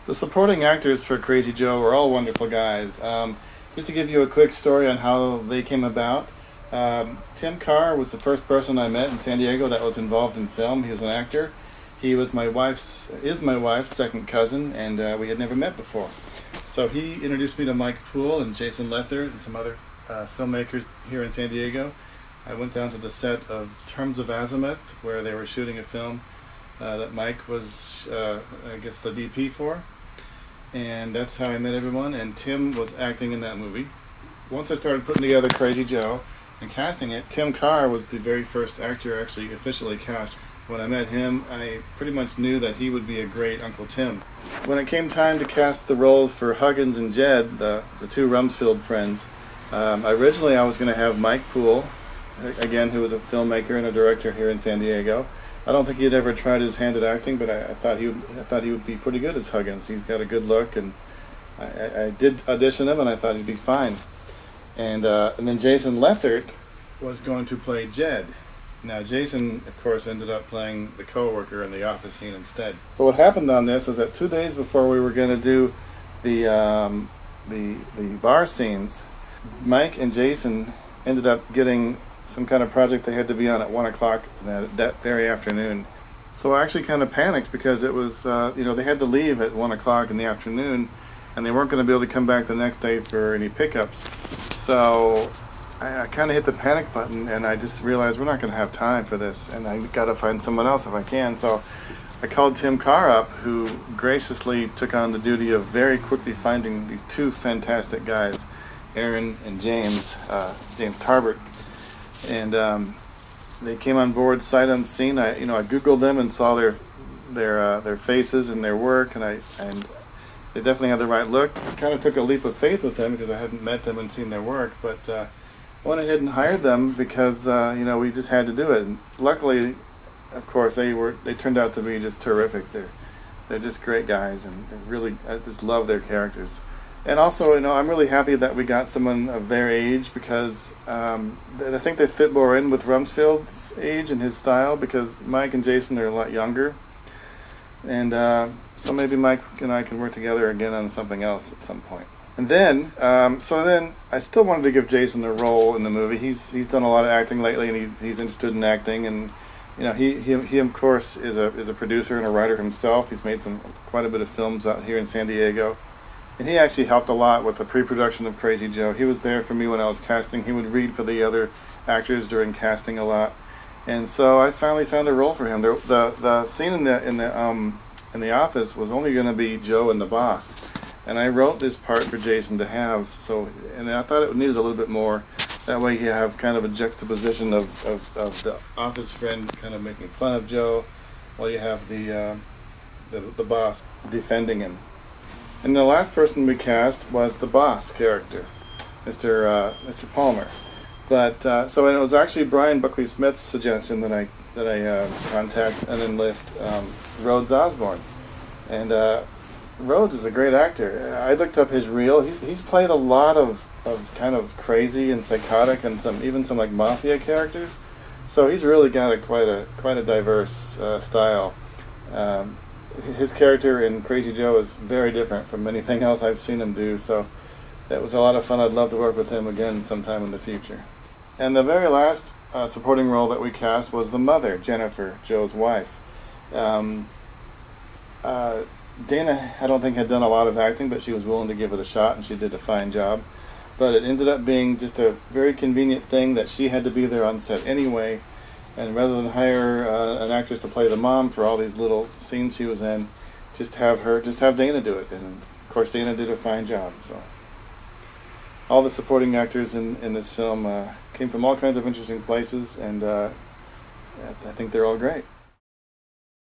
The supporting actors for Crazy Joe were all wonderful guys. Just to give you a quick story on how they came about, Tim Carr was the first person I met in San Diego that was involved in film. He was an actor. He was is my wife's second cousin, and we had never met before. So he introduced me to Mike Poole and Jason Lethert and some other filmmakers here in San Diego. I went down to the set of Terms of Azimuth, where they were shooting a film that Mike was, I guess, the DP for. And that's how I met everyone, and Tim was acting in that movie. Once I started putting together Crazy Joe and casting it, Tim Carr was the very first actor actually officially cast. When I met him, I pretty much knew that he would be a great Uncle Tim. When it came time to cast the roles for Huggins and Jed, the two Rumsfeld friends, originally I was going to have Mike Poole, again, who was a filmmaker and a director here in San Diego. I don't think he'd ever tried his hand at acting, but I thought he would be pretty good as Huggins. He's got a good look, and I did audition him, and I thought he'd be fine. And then Jason Lethert was going to play Jed. Now Jason, of course, ended up playing the coworker in the office scene instead. But what happened on this is that 2 days before we were going to do the bar scenes, Mike and Jason ended up getting some kind of project they had to be on at 1 o'clock that very afternoon. So I actually kind of panicked because it was, they had to leave at 1 o'clock in the afternoon, and they weren't going to be able to come back the next day for any pickups. So I kind of hit the panic button, and I just realized we're not going to have time for this, and I got to find someone else if I can. So I called Tim Carr up, who graciously took on the duty of very quickly finding these two fantastic guys, Aaron and James Tarbert. And they came on board sight unseen. I Googled them and saw their faces and their work, and they definitely had the right look. I kind of took a leap of faith with them because I hadn't met them and seen their work, but I went ahead and hired them because we just had to do it. And luckily, of course, they turned out to be just terrific. They're just great guys, and I just love their characters. And also, I'm really happy that we got someone of their age because I think they fit more in with Rumsfeld's age and his style, because Mike and Jason are a lot younger. And so maybe Mike and I can work together again on something else at some point. And then, I still wanted to give Jason a role in the movie. He's done a lot of acting lately, and he's interested in acting. And he of course is a producer and a writer himself. He's made quite a bit of films out here in San Diego. And he actually helped a lot with the pre-production of Crazy Joe. He was there for me when I was casting. He would read for the other actors during casting a lot, and so I finally found a role for him. The scene in the office was only going to be Joe and the boss, and I wrote this part for Jason to have. And I thought it needed a little bit more. That way, you have kind of a juxtaposition of the office friend kind of making fun of Joe, while you have the boss defending him. And the last person we cast was the boss character, Mr. Palmer. But so it was actually Brian Buckley Smith's suggestion that I contact and enlist Rhodes Osbourne. And Rhodes is a great actor. I looked up his reel. He's played a lot of kind of crazy and psychotic and some like mafia characters. So he's really got quite a diverse style. His character in Crazy Joe is very different from anything else I've seen him do, so that was a lot of fun. I'd love to work with him again sometime in the future. And the very last supporting role that we cast was the mother, Jennifer, Joe's wife. Dana, I don't think had done a lot of acting, but she was willing to give it a shot, and she did a fine job. But it ended up being just a very convenient thing that she had to be there on set anyway. And rather than hire an actress to play the mom for all these little scenes she was in, just have Dana do it. And of course, Dana did a fine job. So all the supporting actors in this film came from all kinds of interesting places, and I think they're all great.